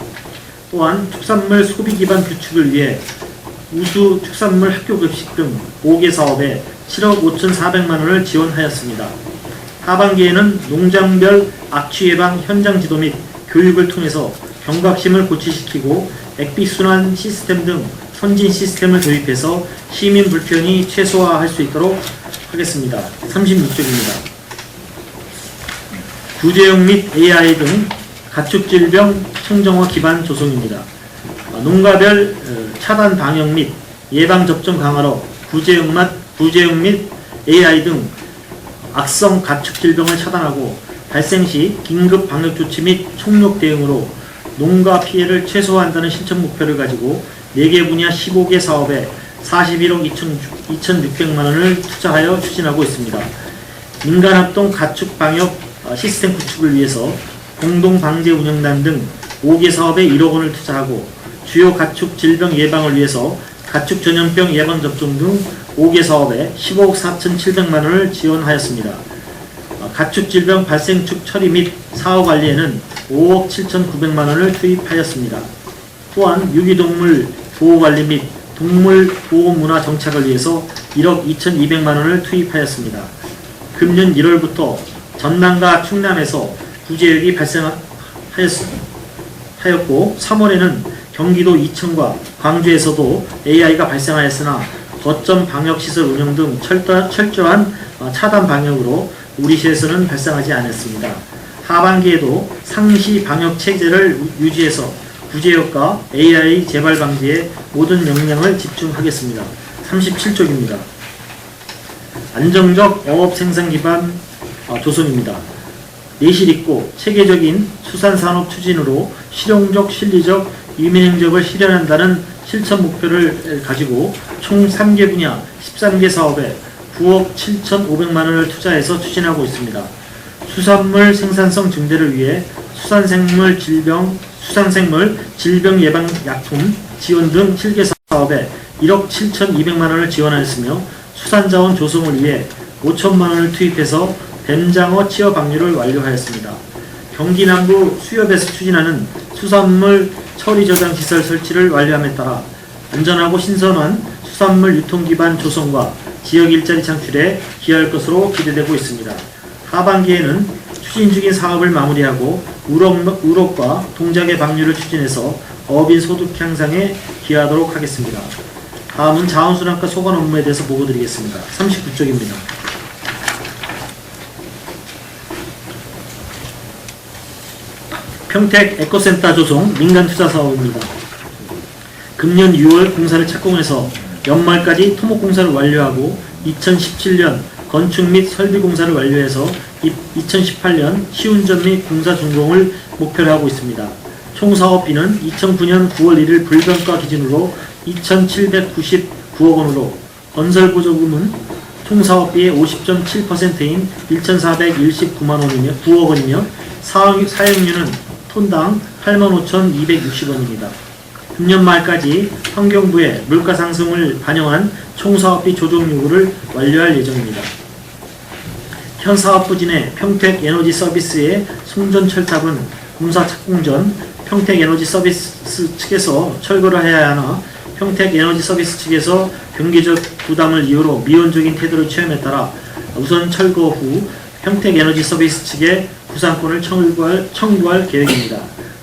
또한 축산물 소비 기반 구축을 위해 우수 축산물 학교 급식 등 5개 사업에 7억 5,400만 원을 지원하였습니다. 하반기에는 농장별 악취 예방 현장 지도 및 교육을 통해서 경각심을 고취시키고 액비순환 시스템 등 선진 시스템을 도입해서 시민 불편이 최소화할 수 있도록 하겠습니다. 36쪽입니다. 구제용 및 AI 등 가축질병 청정화 기반 조성입니다. 농가별 차단 방역 및 예방 접종 강화로 구제용 및 AI 등 악성 가축 질병을 차단하고 발생 시 긴급 방역 조치 및 총력 대응으로 농가 피해를 최소화한다는 실천 목표를 가지고 4개 분야 15개 사업에 41억 2,600만 원을 투자하여 추진하고 있습니다. 민간합동 가축 방역 시스템 구축을 위해서 공동방제 운영단 등 5개 사업에 1억 원을 투자하고 주요 가축 질병 예방을 위해서 가축 전염병 예방 접종 등 5개 사업에 15억 4,700만 원을 지원하였습니다. 가축 질병 발생 축 처리 및 사후 관리에는 5억 7,900만 원을 투입하였습니다. 또한 유기동물 보호관리 및 동물 보호 문화 정착을 위해서 1억 2,200만 원을 투입하였습니다. 금년 1월부터 전남과 충남에서 구제역이 발생하였고 3월에는 경기도 이천과 광주에서도 AI가 발생하였으나 거점 방역시설 운영 등 철저한 차단 방역으로 우리 시에서는 발생하지 않았습니다. 하반기에도 상시 방역 체제를 유지해서 구제역과 AI 재발 방지에 모든 역량을 집중하겠습니다. 37쪽입니다. 안정적 어업 생산 기반 조성입니다. 내실 있고 체계적인 수산산업 추진으로 실용적, 실리적, 유민행적을 실현한다는 실천 목표를 가지고 총 3개 분야 13개 사업에 9억 7,500만 원을 투자해서 추진하고 있습니다. 수산물 생산성 증대를 위해 수산생물 질병 예방 약품 지원 등 7개 사업에 1억 7,200만 원을 지원하였으며 수산자원 조성을 위해 5천만 원을 투입해서 뱀장어 취업 방류를 완료하였습니다. 경기 남부 수협에서 추진하는 수산물 처리 저장 시설 설치를 완료함에 따라 안전하고 신선한 수산물 유통 기반 조성과 지역 일자리 창출에 기여할 것으로 기대되고 있습니다. 하반기에는 추진 중인 사업을 마무리하고 우럭과 동작의 방류를 추진해서 어민 소득 향상에 기여하도록 하겠습니다. 다음은 자원순환과 소관 업무에 대해서 보고드리겠습니다. 39쪽입니다. 평택 에코센터 조성 민간 투자 사업입니다. 금년 6월 공사를 착공해서 연말까지 토목 공사를 완료하고 2017년 건축 및 설비 공사를 완료해서 2018년 시운전 및 공사 준공을 목표로 하고 있습니다. 총 사업비는 2009년 9월 1일 불변가 기준으로 2,799억 원으로 건설 보조금은 총 사업비의 50.7%인 1,419억 원이며 사용료는 톤당 85,260원입니다. 금년 말까지 환경부에 물가 상승을 반영한 총사업비 조정 요구를 완료할 예정입니다. 현 사업부 진의 평택에너지 서비스의 송전 철탑은 공사 착공 전 평택에너지 서비스 측에서 철거를 해야 하나 평택에너지 서비스 측에서 경제적 부담을 이유로 미온적인 태도를 취함에 따라 우선 철거 후 평택에너지 서비스 측에 구상권을 청구할 계획입니다.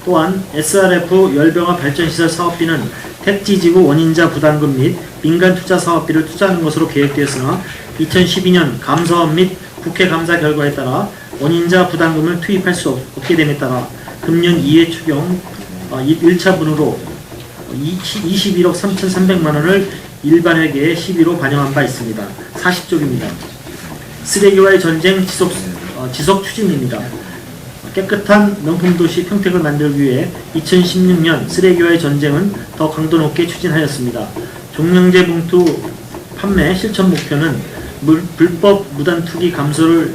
또한 SRF 열병합 발전시설 사업비는 택지지구 원인자 부담금 및 민간 투자 사업비를 투자하는 것으로 계획되었으나 2012년 감사원 및 국회 감사 결과에 따라 원인자 부담금을 투입할 수 없게 됨에 따라 금년 2회 추경 1차분으로 21억 3,300만 원을 일반 회계에 12로 반영한 바 있습니다. 40쪽입니다. 쓰레기와의 전쟁 지속 추진입니다. 깨끗한 명품도시 평택을 만들기 위해 2016년 쓰레기와의 전쟁은 더 강도 높게 추진하였습니다. 종량제 봉투 판매 실천 목표는 불법 무단 투기 감소를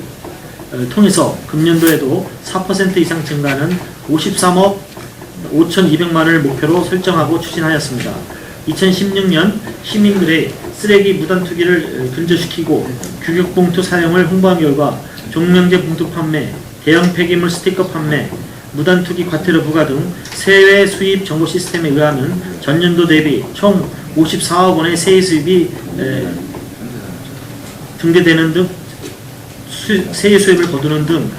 통해서 금년도에도 4% 이상 증가하는 53억 5,200만 원을 목표로 설정하고 추진하였습니다. 2016년 시민들의 쓰레기 무단 투기를 근절시키고 규격봉투 사용을 홍보한 결과 종량제 봉투 판매, 대형 폐기물 스티커 판매, 무단 투기 과태료 부과 등 세외 수입 정보 시스템에 의하면 전년도 대비 총 54억 원의 세액 수입이 등재되는 등 세액 수입을 거두는 등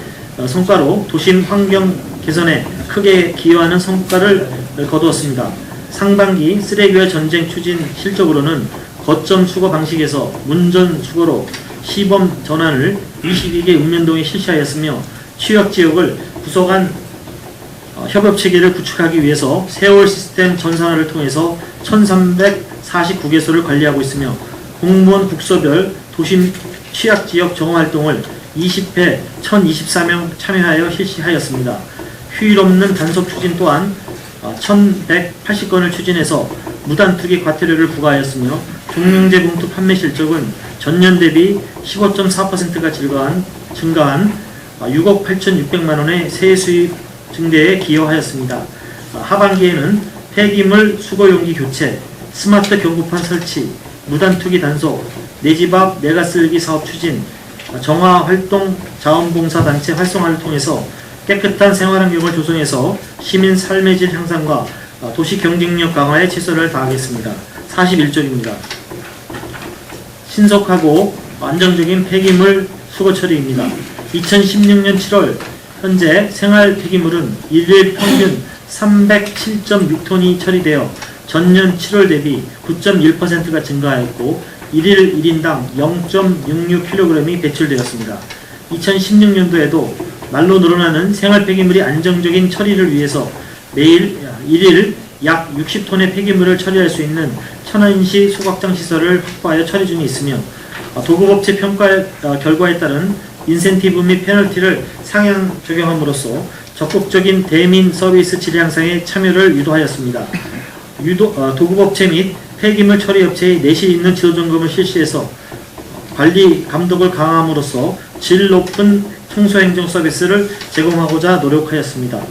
성과로 도심 환경 개선에 크게 기여하는 성과를 거두었습니다. 상반기 쓰레기와 전쟁 추진 실적으로는 거점 수거 방식에서 문전 수거로 시범 전환을 22개 읍면동에 실시하였으며 취역지역을 구속한 협업체계를 구축하기 위해서 세월 시스템 전산화를 통해서 1349개소를 관리하고 있으며 공무원 국서별 도심 취약지역 정화활동을 20회 1024명 참여하여 실시하였습니다. 휴일 없는 단속 추진 또한 1180건을 추진해서 무단투기 과태료를 부과하였으며 종량제 봉투 판매 실적은 전년 대비 15.4%가 증가한 6억 8,600만 원의 세액 수입 증대에 기여하였습니다. 하반기에는 폐기물 수거용기 교체, 스마트 경고판 설치, 무단투기 단속, 내 집 앞 내가 쓸기 사업 추진, 정화활동 자원봉사단체 활성화를 통해서 깨끗한 생활환경을 조성해서 시민 삶의 질 향상과 도시 경쟁력 강화에 최선을 다하겠습니다. 41쪽입니다. 신속하고 안정적인 폐기물 수거 처리입니다. 2016년 7월 현재 생활 폐기물은 일일 평균 307.6톤이 처리되어 전년 7월 대비 9.1%가 증가하였고 1일 1인당 0.66kg이 배출되었습니다. 2016년도에도 날로 늘어나는 생활 폐기물이 안정적인 처리를 위해서 매일 1일 약 60톤의 폐기물을 처리할 수 있는 천안시 소각장 시설을 확보하여 처리 중에 있으며 도급업체 평가 결과에 따른 인센티브 및 페널티를 상향 적용함으로써 적극적인 대민 서비스 질 향상에 참여를 유도하였습니다. 도급업체 및 폐기물 처리업체의 내실 있는 지도점검을 실시해서 관리 감독을 강화함으로써 질 높은 청소행정 서비스를 제공하고자 노력하였습니다.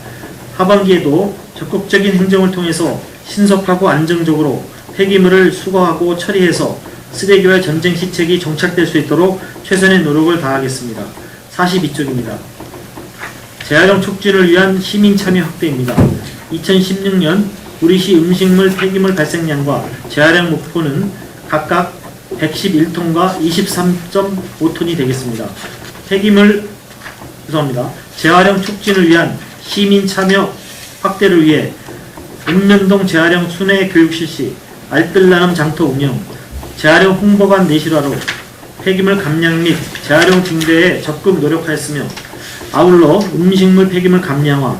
하반기에도 적극적인 행정을 통해서 신속하고 안정적으로 폐기물을 수거하고 처리해서 쓰레기와 전쟁 시책이 정착될 수 있도록 최선의 노력을 다하겠습니다. 42쪽입니다. 재활용 촉진을 위한 시민 참여 확대입니다. 2016년 우리시 음식물 폐기물 발생량과 재활용 목표는 각각 111톤과 23.5톤이 되겠습니다. 재활용 촉진을 위한 시민 참여 확대를 위해 읍면동 재활용 순회 교육 실시, 알뜰나눔 장터 운영, 재활용 홍보관 내실화로 폐기물 감량 및 재활용 증대에 적극 노력하였으며 아울러 음식물 폐기물 감량화,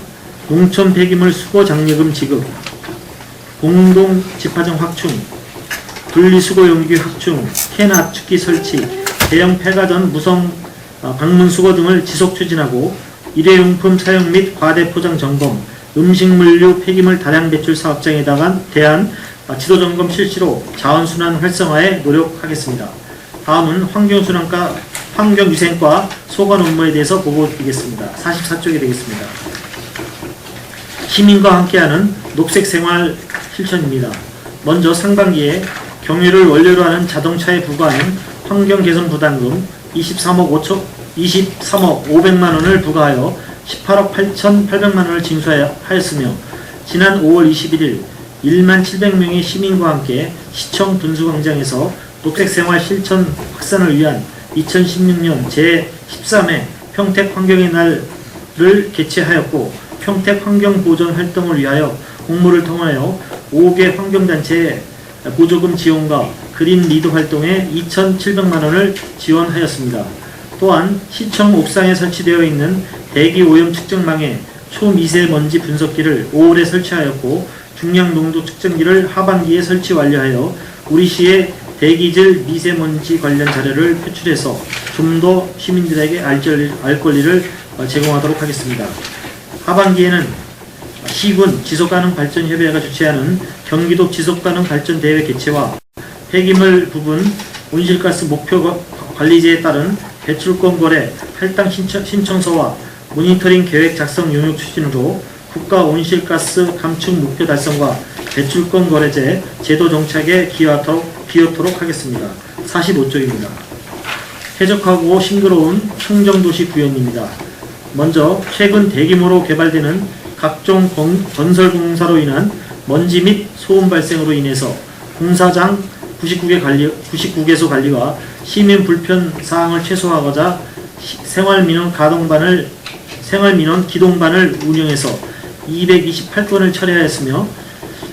농촌 폐기물 수거 장려금 지급, 공동 집화정 확충, 분리수거용기 확충, 캔 압축기 설치, 대형 폐가전 무성 방문 수거 등을 지속 추진하고 일회용품 사용 및 과대 포장 점검, 음식물류 폐기물 다량 배출 사업장에 대한 지도점검 실시로 자원순환 활성화에 노력하겠습니다. 다음은 환경위생과 소관 업무에 대해서 보고드리겠습니다. 44쪽이 되겠습니다. 시민과 함께하는 녹색생활 실천입니다. 먼저 상반기에 경유를 원료로 하는 자동차에 부과한 환경개선 부담금 23억 500만 원을 부과하여 18억 8,800만 원을 징수하였으며, 지난 5월 21일 1만 700명의 시민과 함께 시청 분수광장에서 녹색생활 실천 확산을 위한 2016년 제13회 평택 환경의 날을 개최하였고, 평택 환경보전 활동을 위하여 공모를 통하여 5개 환경단체의 보조금 지원과 그린 리드 활동에 2,700만 원을 지원하였습니다. 또한 시청 옥상에 설치되어 있는 대기 오염 측정망에 초미세먼지 분석기를 5월에 설치하였고, 중량 농도 측정기를 하반기에 설치 완료하여 우리 시의 대기질 미세먼지 관련 자료를 표출해서 좀 더 시민들에게 알 권리를 제공하도록 하겠습니다. 하반기에는 시군 지속가능발전협의회가 주최하는 경기도 지속가능발전대회 개최와 폐기물 부분 온실가스 목표 관리제에 따른 배출권 거래 할당 신청서와 모니터링 계획 작성 용역 추진으로 국가 온실가스 감축 목표 달성과 배출권 거래제 제도 정착에 기여토록 하겠습니다. 45쪽입니다. 쾌적하고 싱그러운 청정도시 구현입니다. 먼저 최근 대규모로 개발되는 각종 건설 공사로 인한 먼지 및 소음 발생으로 인해서 공사장 99개소 관리와 시민 불편 사항을 최소화하고자 생활민원 기동반을 운영해서 228건을 철회하였으며,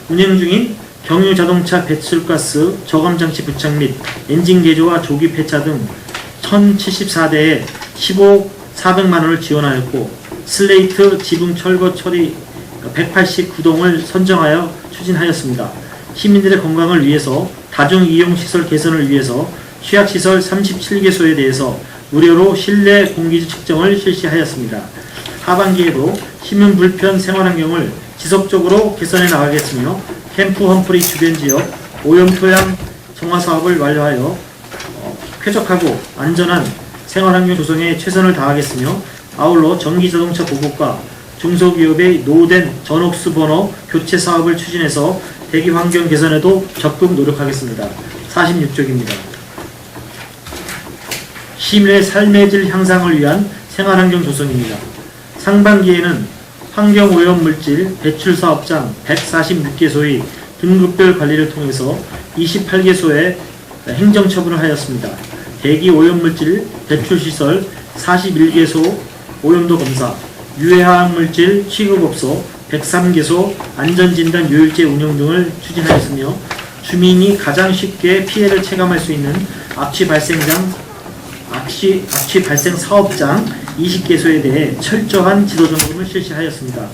운행 중인 경유자동차 배출가스 저감장치 부착 및 엔진 개조와 조기 폐차 등 1074대에 15억 400만 원을 지원하였고, 슬레이트 지붕 철거 처리 189동을 선정하여 추진하였습니다. 시민들의 건강을 위해서 다중이용시설 개선을 위해서 취약시설 37개소에 대해서 무료로 실내 공기 측정을 실시하였습니다. 하반기에도 시민 불편 생활환경을 지속적으로 개선해 나가겠으며, 캠프 험프리 주변 지역 오염토양 정화 사업을 완료하여 쾌적하고 안전한 생활환경 조성에 최선을 다하겠으며, 아울러 전기자동차 보급과 중소기업의 노후된 전옥수 번호 교체 사업을 추진해서 대기 환경 개선에도 적극 노력하겠습니다. 46쪽입니다. 시민의 삶의 질 향상을 위한 생활환경 조성입니다. 상반기에는 환경오염물질 배출사업장 146개소의 등급별 관리를 통해서 28개소에 행정처분을 하였습니다. 대기오염물질 배출시설 41개소 오염도 검사, 유해화학물질 취급업소 103개소 안전진단 요일제 운영 등을 추진하였으며, 주민이 가장 쉽게 피해를 체감할 수 있는 악취 발생 사업장 20개소에 대해 철저한 지도 점검을 실시하였습니다.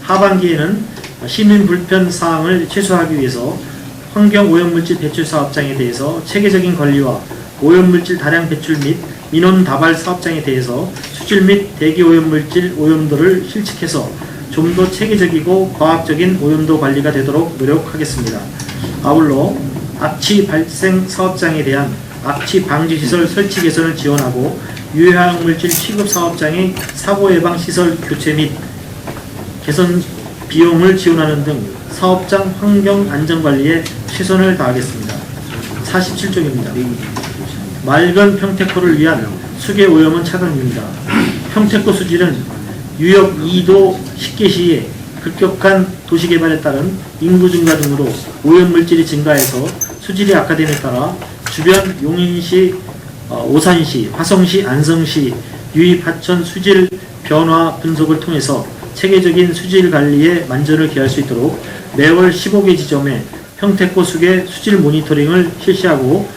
하반기에는 시민 불편 사항을 최소화하기 위해서 환경 오염물질 배출 사업장에 대해서 체계적인 관리와 오염물질 다량 배출 및 민원 다발 사업장에 대해서 수질 및 대기 오염물질 오염도를 실측해서 좀 더 체계적이고 과학적인 오염도 관리가 되도록 노력하겠습니다. 아울러 악취 발생 사업장에 대한 악취 방지 시설 설치 개선을 지원하고, 유해화학물질 취급 사업장의 사고 예방 시설 교체 및 개선 비용을 지원하는 등 사업장 환경 안전 관리에 최선을 다하겠습니다. 47쪽입니다. 맑은 평택호를 위한 수계 오염은 차단입니다. 평택호 수질은 유역 2도 10개 시에 급격한 도시개발에 따른 인구 증가 등으로 오염물질이 증가해서 수질이 악화됨에 따라 주변 용인시, 오산시, 화성시, 안성시 유입 하천 수질 변화 분석을 통해서 체계적인 수질 관리에 만전을 기할 수 있도록 매월 15개 지점에 평택호 수계 수질 모니터링을 실시하고,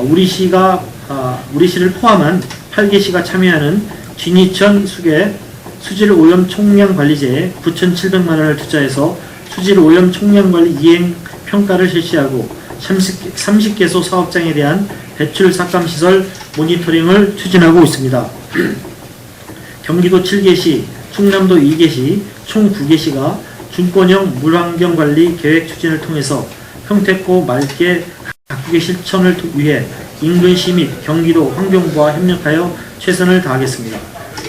우리 시를 포함한 8개 시가 참여하는 진이천 수계 수질 오염 총량 관리제에 9,700만 원을 투자해서 수질 오염 총량 관리 이행 평가를 실시하고, 30개소 사업장에 대한 배출 삭감 시설 모니터링을 추진하고 있습니다. 경기도 7개시, 충남도 2개시, 총 9개시가 중권형 물환경관리 계획 추진을 통해서 평택호 맑게 가꾸기 실천을 위해 인근시 및 경기도 환경부와 협력하여 최선을 다하겠습니다.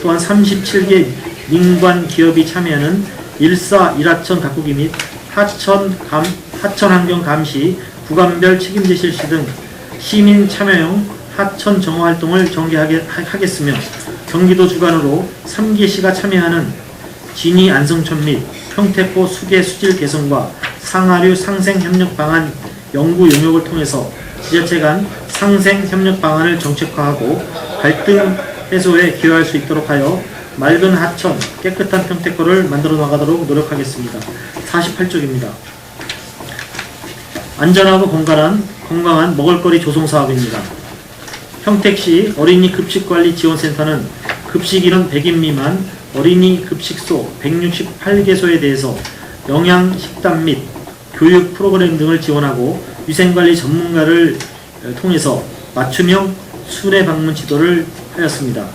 또한 37개 민관 기업이 참여하는 1사 1하천 가꾸기 및 하천 하천환경 감시, 구간별 책임제 실시 등 시민 참여형 하천 정화 활동을 전개하겠으며 경기도 주관으로 3개시가 참여하는 진위 안성천 및 평택포 수계 수질 개선과 상하류 상생 협력 방안 연구 용역을 통해서 지자체 간 상생 협력 방안을 정책화하고 갈등 해소에 기여할 수 있도록 하여 맑은 하천, 깨끗한 평택포를 만들어 나가도록 노력하겠습니다. 48쪽입니다. 안전하고 건강한 먹을거리 조성 사업입니다. 평택시 어린이 급식관리 지원센터는 급식 인원 100인 미만 어린이 급식소 168개소에 대해서 영양식단 및 교육 프로그램 등을 지원하고 위생관리 전문가를 통해서 맞춤형 순회 방문 지도를 하였습니다.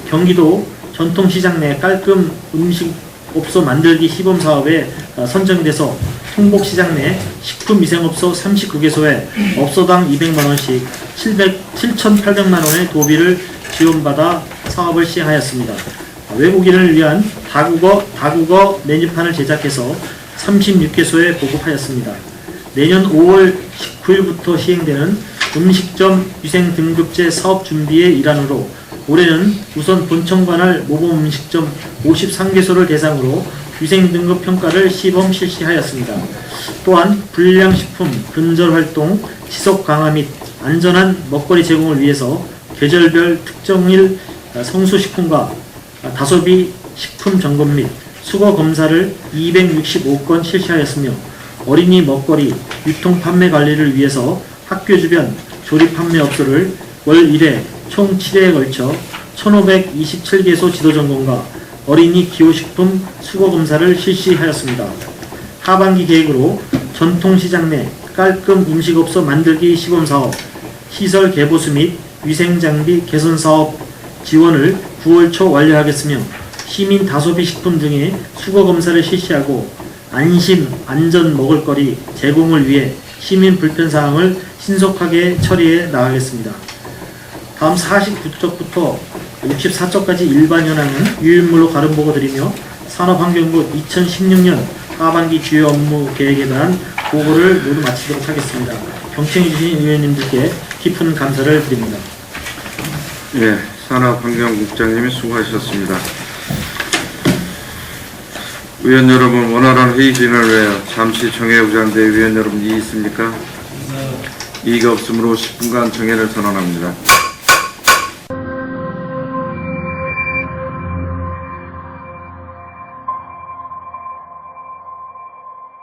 경기도 전통시장 내 깔끔 음식업소 만들기 시범사업에 선정돼서 통곡시장 내 식품위생업소 39개소에 업소당 200만원씩 7,800만원의 도비를 지원받아 사업을 시행하였습니다. 외국인을 위한 다국어 메뉴판을 제작해서 36개소에 보급하였습니다. 내년 5월 19일부터 시행되는 음식점 위생등급제 사업 준비의 일환으로 올해는 우선 본청 관할 모범 음식점 53개소를 대상으로 위생등급 평가를 시범 실시하였습니다. 또한 불량식품 근절활동 지속 강화 및 안전한 먹거리 제공을 위해서 계절별 특정일 성수식품과 다소비 식품 점검 및 수거 검사를 265건 실시하였으며 어린이 먹거리 유통 판매 관리를 위해서 학교 주변 조립 판매 업소를 월 1회 총 7회에 걸쳐 1527개소 지도 점검과 어린이 기호식품 수거 검사를 실시하였습니다. 하반기 계획으로 전통시장 내 깔끔 음식업소 만들기 시범사업, 시설 개보수 및 위생장비 개선사업 지원을 9월 초 완료하겠으며 시민 다소비 식품 등의 수거 검사를 실시하고 안심, 안전 먹을거리 제공을 위해 시민 불편사항을 신속하게 처리해 나가겠습니다. 다음 49쪽부터 64쪽까지 일반 현황은 유인물로 가름 보고드리며 산업환경부 2016년 하반기 주요 업무 계획에 대한 보고를 모두 마치도록 하겠습니다. 경청해주신 의원님들께 깊은 감사를 드립니다. 예, 산업환경국장님이 수고하셨습니다. 의원 여러분, 원활한 회의 진행을 위하여 잠시 정회 구장대 의원 여러분 이의 있습니까? 이의가 없으므로 10분간 정회를 선언합니다.